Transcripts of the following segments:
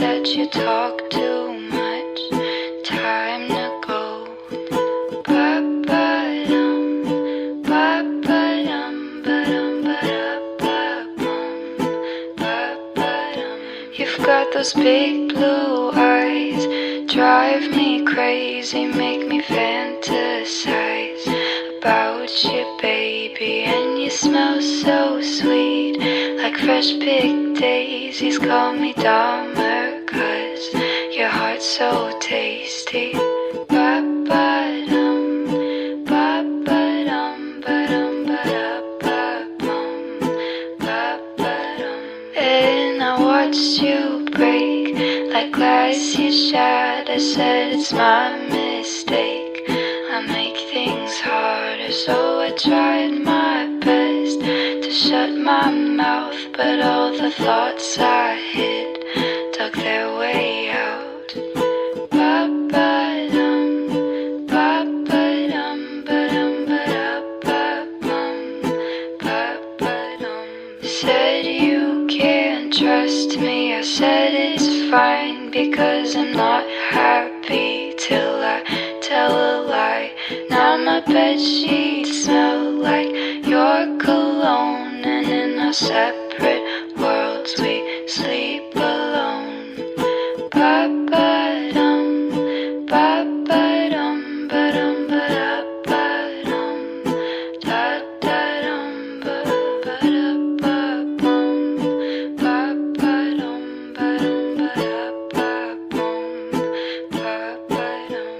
notice that you talk too much. Time to go. Ba-ba-dum, ba-ba-dum, ba-dum, ba-da-ba-bum, ba-ba-dum. You've got those big blue eyes, drive me crazy, make me fantasize about you, baby. And you smell so sweet, like fresh picked daisies. Call me Dahmer, 'cause your heart's so tasty. Ba-ba-dum, ba-ba-dum, ba-dum, ba-da-ba-bum, ba-ba-dum. And I watched you break like glass you shattered. I said it's my mistake, I make things harder. So I tried my best to shut my mouth, but all the thoughts I hid dug their way out. Ba-ba-dum, ba-ba-dum, ba-dum, ba-da-ba-bum, ba-ba-dum. Said you can't trust me, I said it's fine, because I'm not happy till I tell a lie. Now my bedsheets smell like your cologne, and in our separate worlds we sleep alone. Ba-ba-dum, ba-ba-dum, ba-dum, ba-da-ba-dum, da-da-dum, ba-ba-da-ba-bum, ba-ba-dum, ba-dum, ba-da-ba-bum, ba-ba-dum.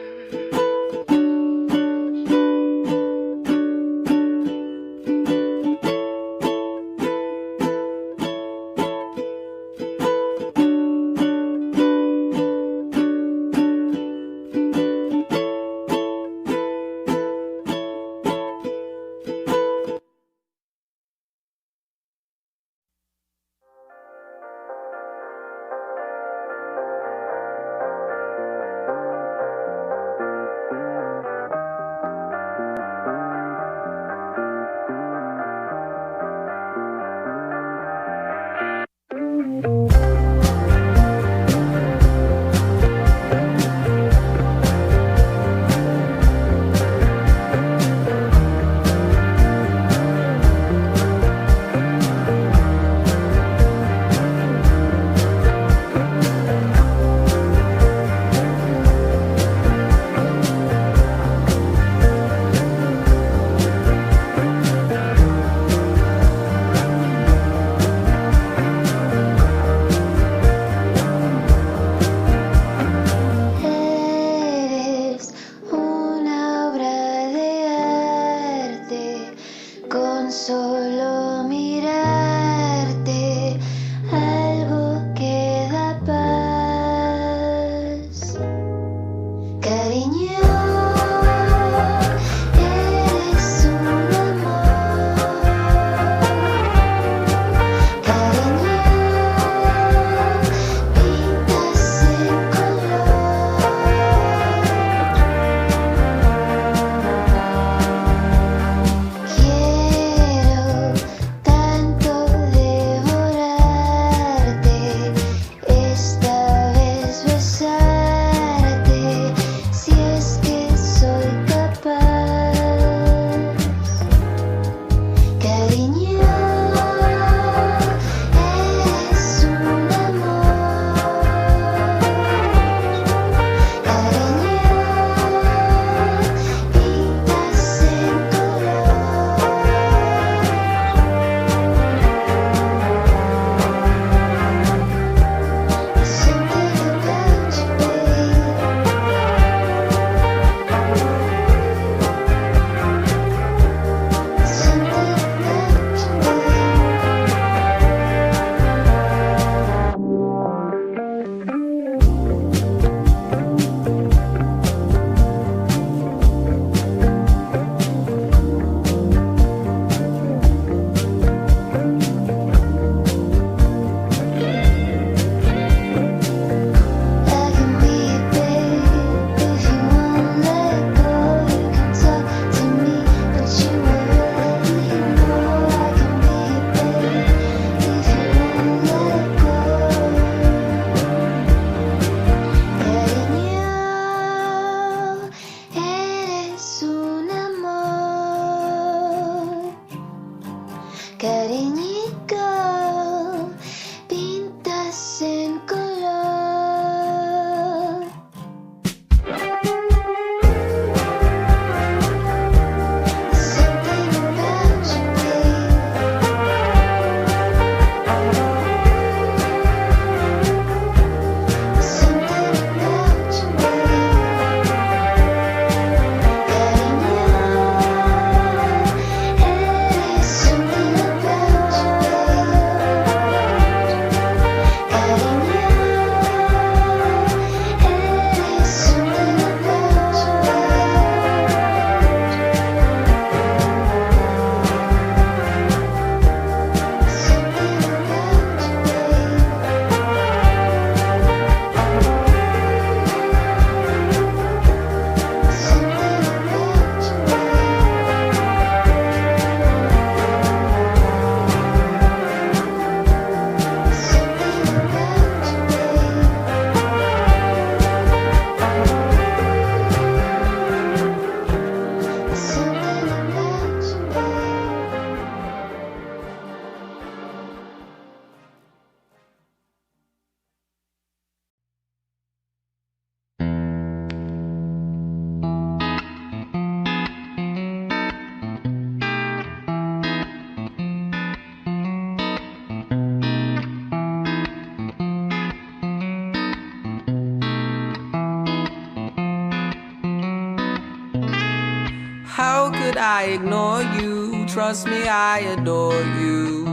could I ignore you? Trust me, I adore you.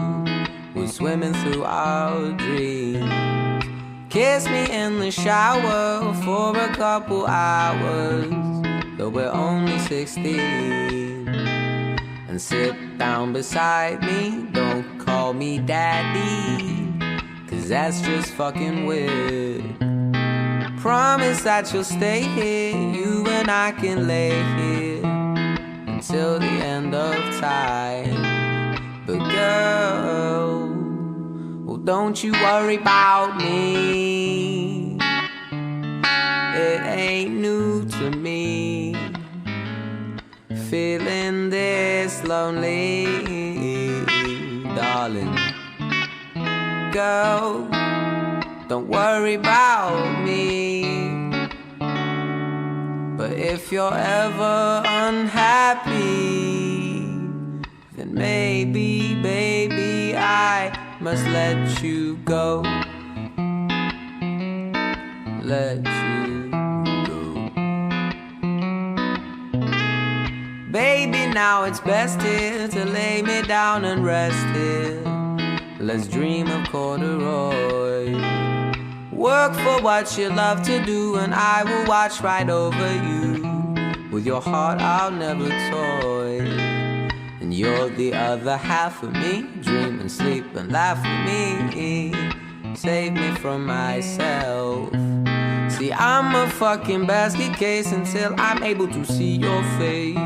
We're swimming through our dreams. Kiss me in the shower for a couple hours, though we're only 16. And sit down beside me, don't call me daddy, 'cause that's just fucking weird. Promise that you'll stay here, you and I can lay here until the end of time. But girl, well, don't you worry about me. It ain't new to me, feeling this lonely, darling. Girl, don't worry about me. But if you're ever unhappy, then maybe, baby, I must let you go. Let you go. Baby, now it's best here to lay me down and rest here. Let's dream of corduroy. Work for what you love to do, and I will watch right over you. With your heart I'll never toy, and you're the other half of me. Dream and sleep and laugh with me. Save me from myself. See, I'm a fucking basket case until I'm able to see your face.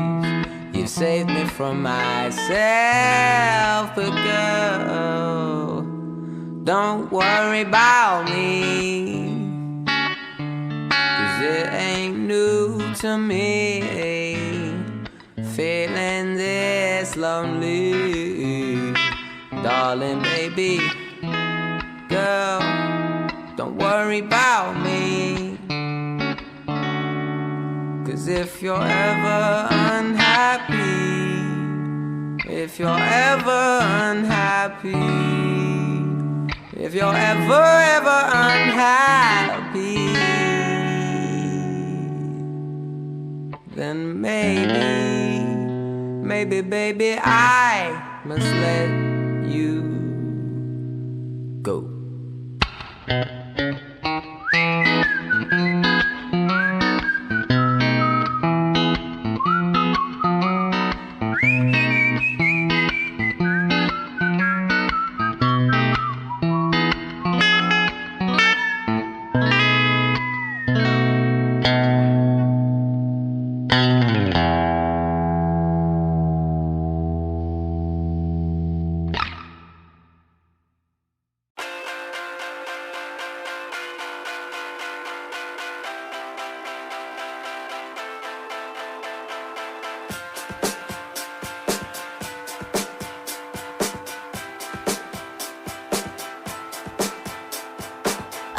You've saved me from myself, but girl, don't worry about me, 'cause it ain't new to me, feeling this lonely. Darling, baby, girl, don't worry about me, 'cause if you're ever unhappy, if you're ever unhappy, if you're ever unhappy, then maybe, baby, I must let you go.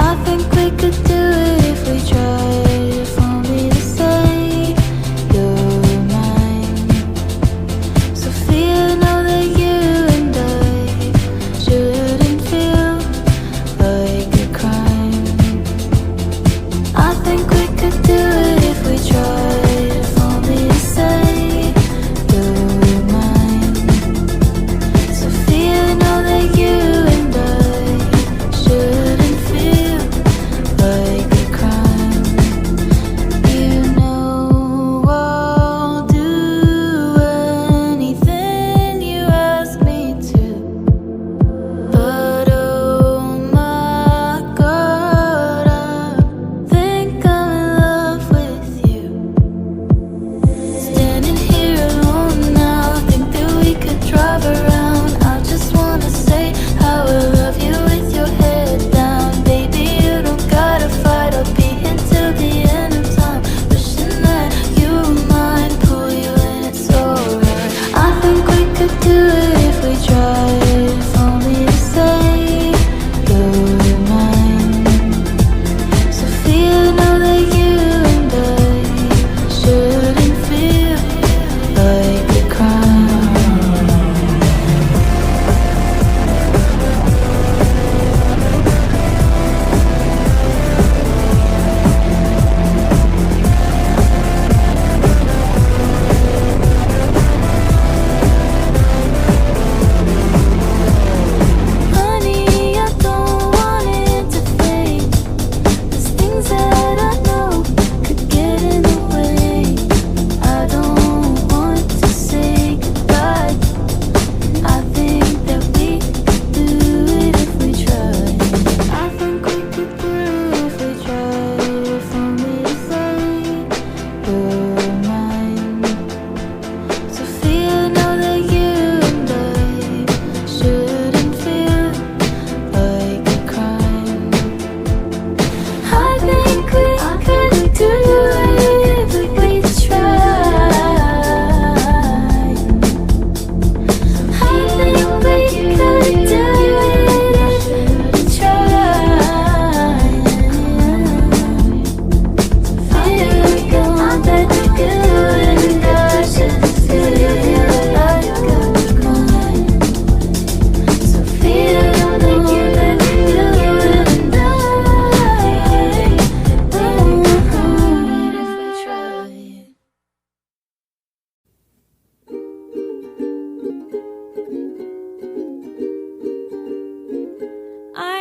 I think we could do it if we tried. If only to say you're mine. Sophia, know that you and I shouldn't feel like a crime. I think we could do it if we tried. If only to say you're mine. Sophia, know that you and I shouldn't feel like a crime.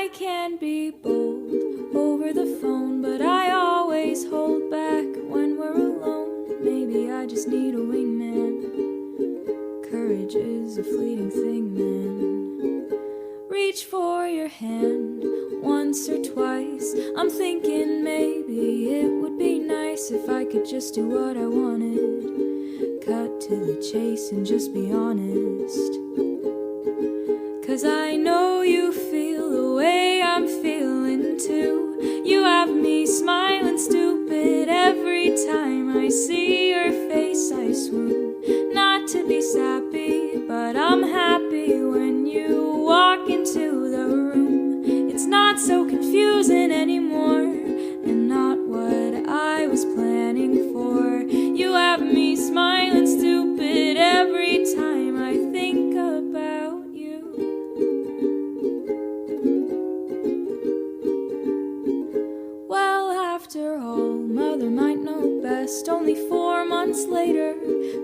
I can be bold over the phone, but I always hold back when we're alone. Maybe I just need a wingman. Courage is a fleeting thing, man. Reach for your hand once or twice. I'm thinking maybe it would be nice if I could just do what I wanted. Cut to the chase and just be honest. 'Cause I know you feel the way I'm feeling too. You have me smiling stupid every time I see your face. I swoon, not to be sappy, but I'm happy when you walk into the room. It's not so confusing anymore, and not what I was planning for. You have me smiling stupid every time I think about you. Well, after all, mother might know best. Only 4 months later,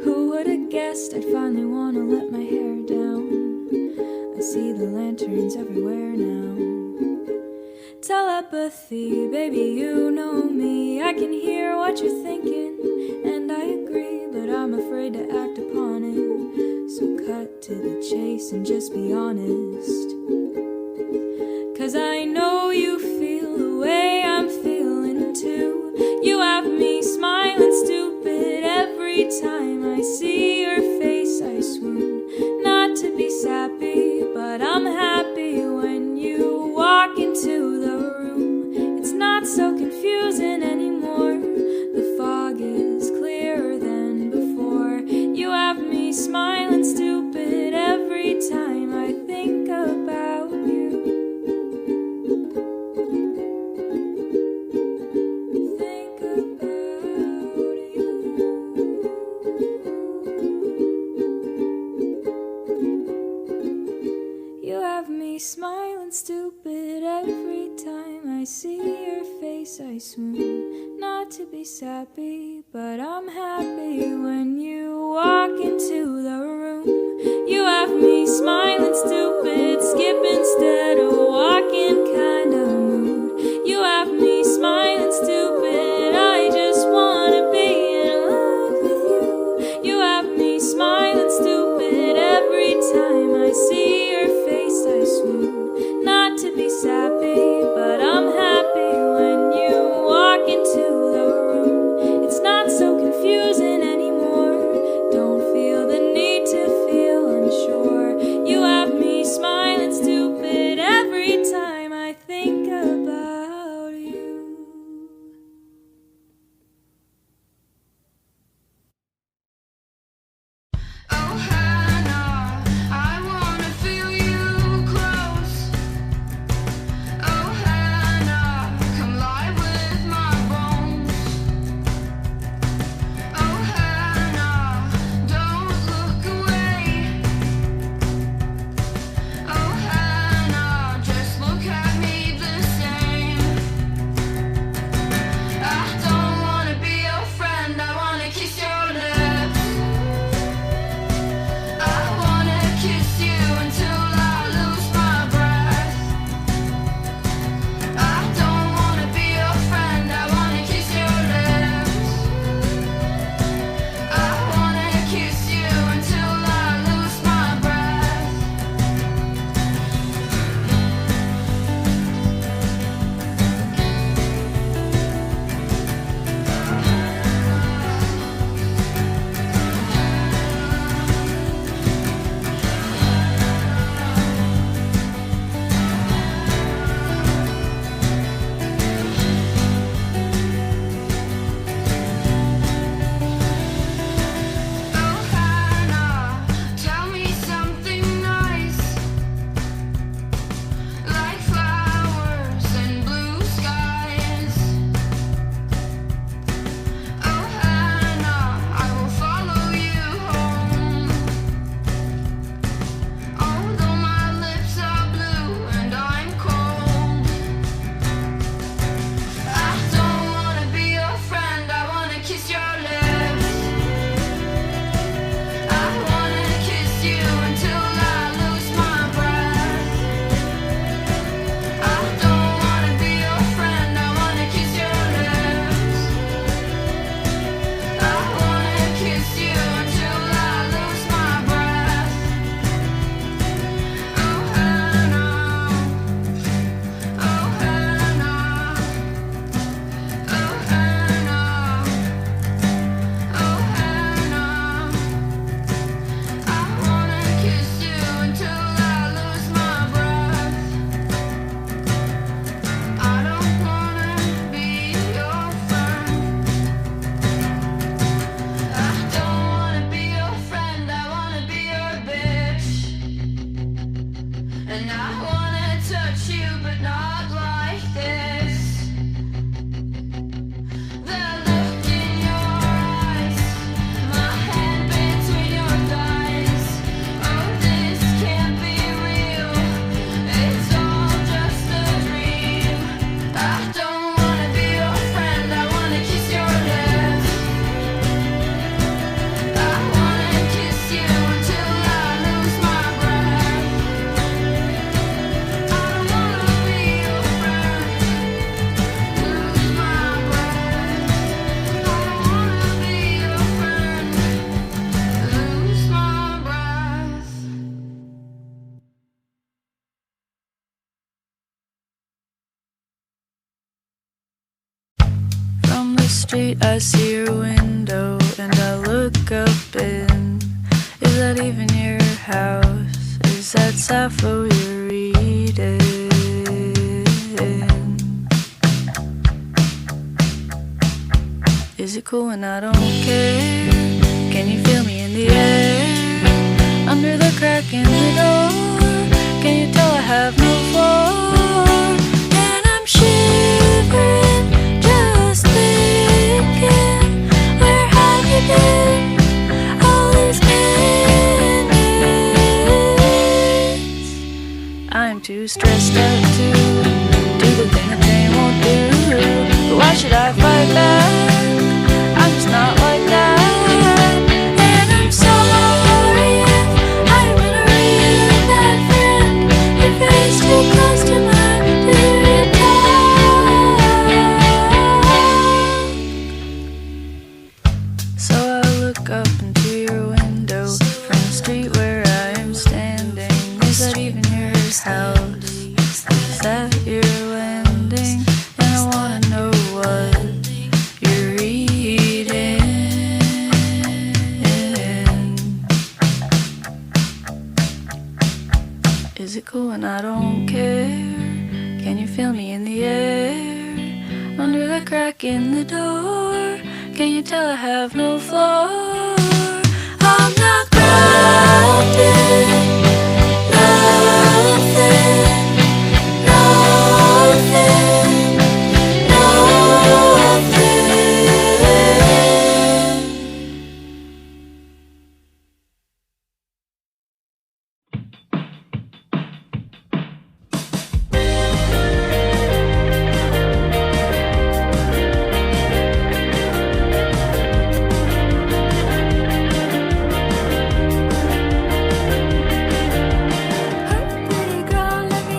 who would have guessed I'd finally want to let my hair down. I see the lanterns everywhere now. Telepathy, baby, you know me. I can hear what you're thinking, and I agree, but I'm afraid to act upon it. So cut to the chase and just be honest. 'Cause I know you feel the way I'm feeling too. You have me smiling stupid every time I see your face. I swoon, not to be sappy, but I'm happy when you walk into the room. It's not so confusing anymore. The fog is clearer than before. You have me smiling stupid every time I think about you. Think about you. You have me smiling stupid every time I see your face. I swoon, not to be sappy, but I'm happy when you walk into the room. You have me smiling stupid, skip instead of walking kind of mood. You have me smiling stupid, I just wanna be in love with you. You have me smiling stupid every time I see your face. I swoon, not to be sappy, but I'm happy when you walk into the room. It's not so confusing anymore. Don't feel the need to feel unsure. You have me smiling stupid every time I think about you. Oh Hannah, I wanna feel you close. Oh but not like this. The look in your eyes, my hand between your thighs. Oh, this can't be real. It's all just a dream. I don't wanna be your friend. I wanna kiss your lips. I wanna kiss you until I lose my breath. I don't wanna be your friend. Lose my breath. I don't wanna be your friend. Lose my breath. From the street I see your window and I look up in. Is that even your house? Is that Sappho you're reading? Is it cool when I don't care? Can you feel me in the air? Under the crack in the door, can you tell I have no floor? And I'm shivering, just thinking, where have you been all these minutes? I'm too stressed out to do the thing that they won't do. But why should I fight back? I'm just not like that. And I'm sorry if I've been a really bad friend. Your face too close to mine, do you talk? So I look up into your window from the street where I am standing. Is that even your house? Is that your landing? And I wanna know what you're reading. Is it cool when I don't care? Can you feel me in the air? Under the crack in the door, can you tell I have no floor? I'm not grounded, nothing, nothing, nothing. Pretty girl, let me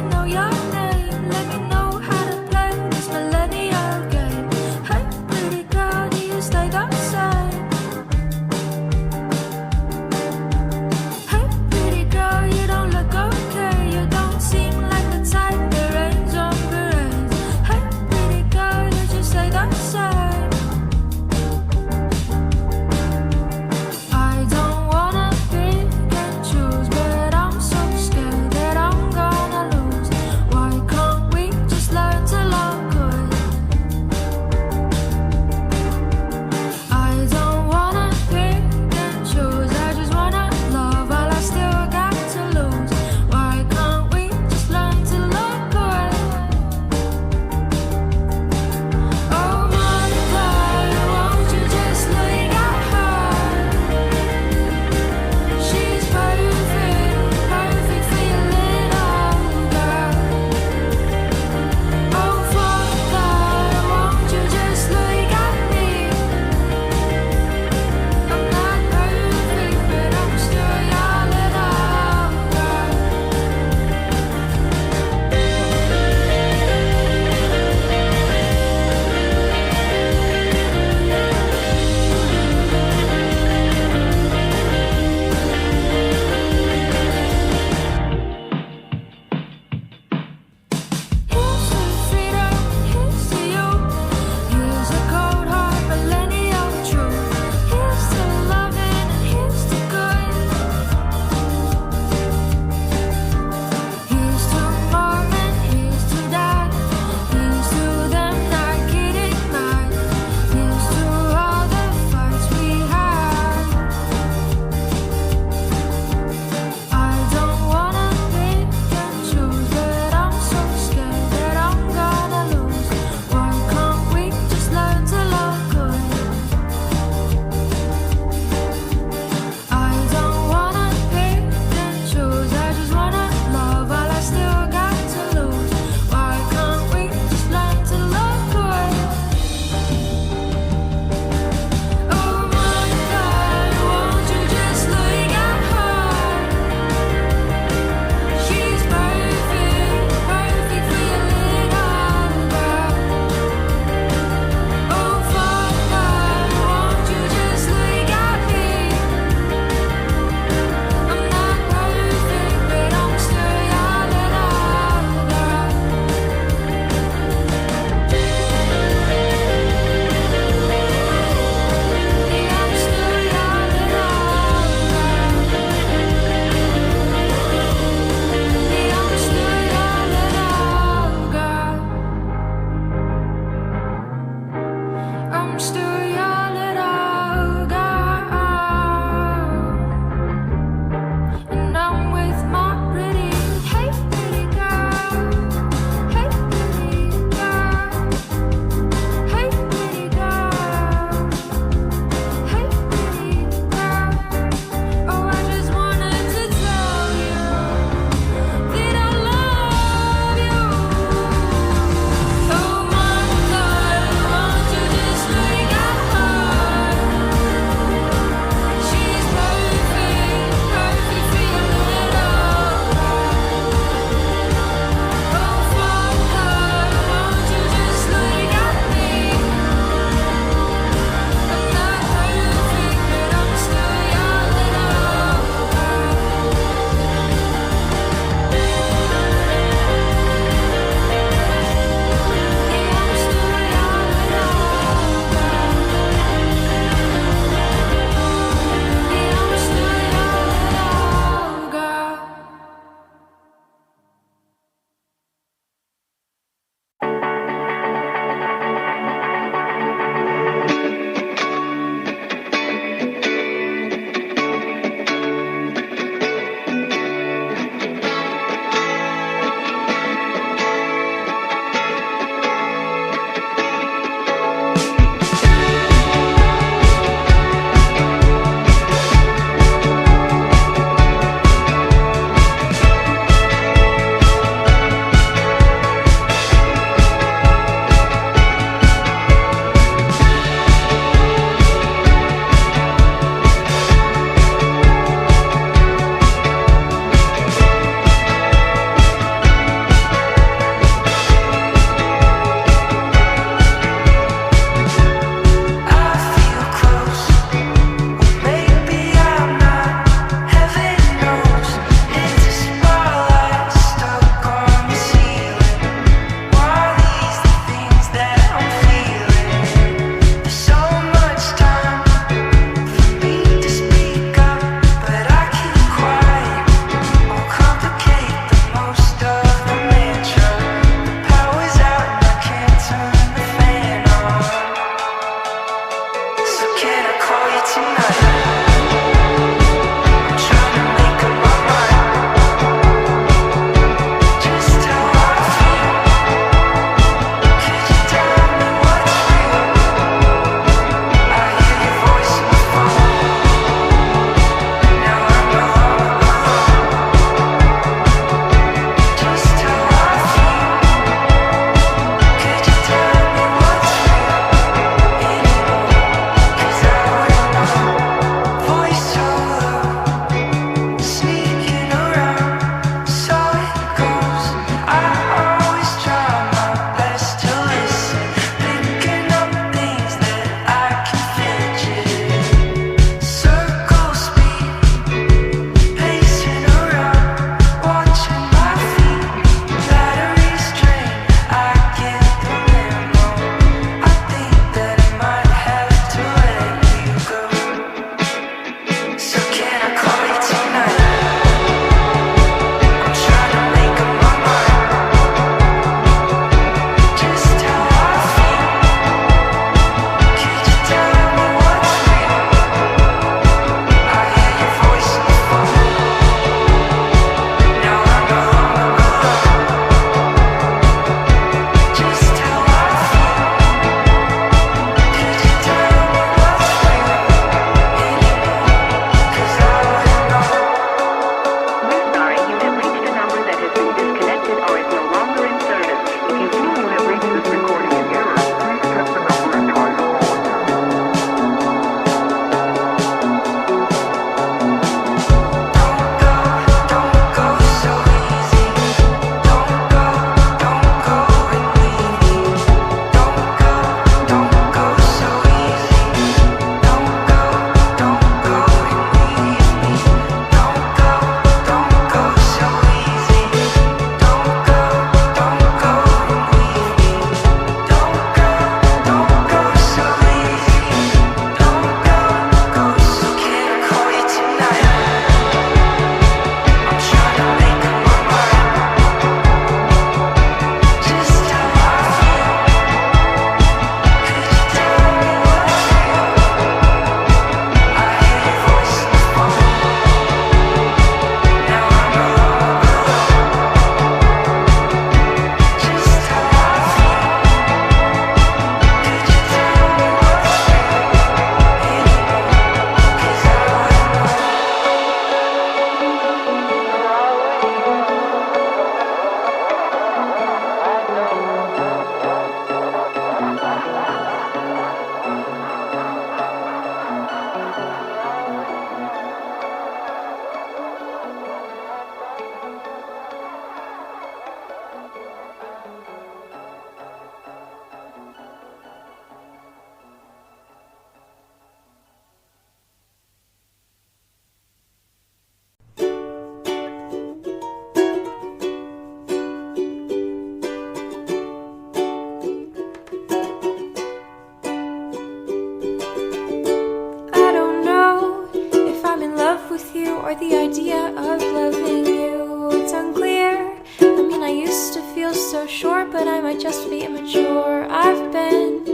might just be immature. I've been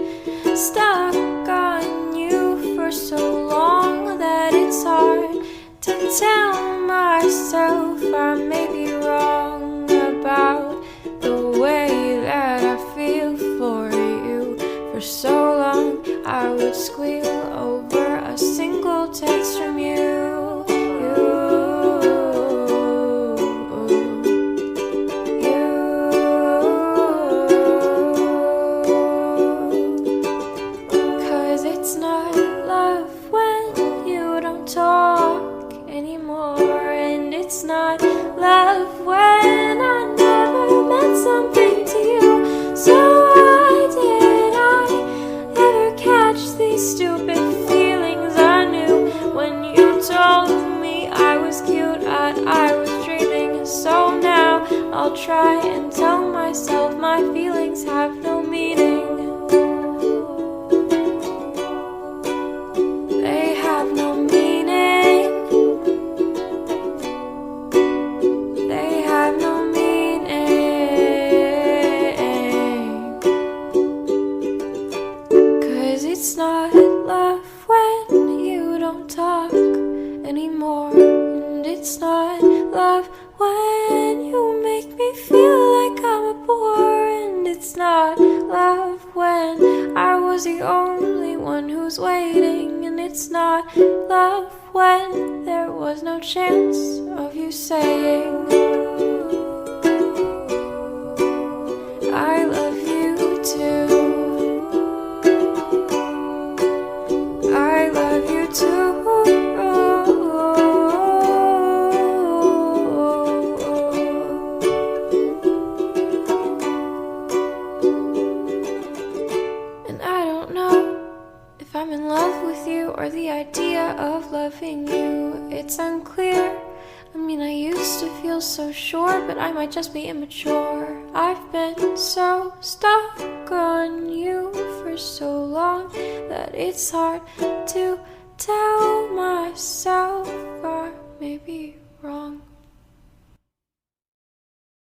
stuck on you for so long that it's hard to tell myself I may be wrong about the way that I feel for you. For so long I would squeal over a single text from you. Cause it's not love when you don't talk anymore, and it's not love when I never meant something to you. So why did I ever catch these stupid feelings I knew when you told me I was cute, I was dreaming. So now I'll try and tell myself my feelings have no meaning. They have no meaning. They have no meaning. Cause it's not love when you don't talk anymore, and it's not love when you make me feel like I'm a bore, and it's not love when I was the only one who's waiting, and it's not love when there was no chance of you saying I love you too. I love you too. And I don't know if I'm in love with you or the idea of loving you. It's unclear. I mean, I used to feel so sure, but I might just be immature. I've been so stuck on you for so long that it's hard to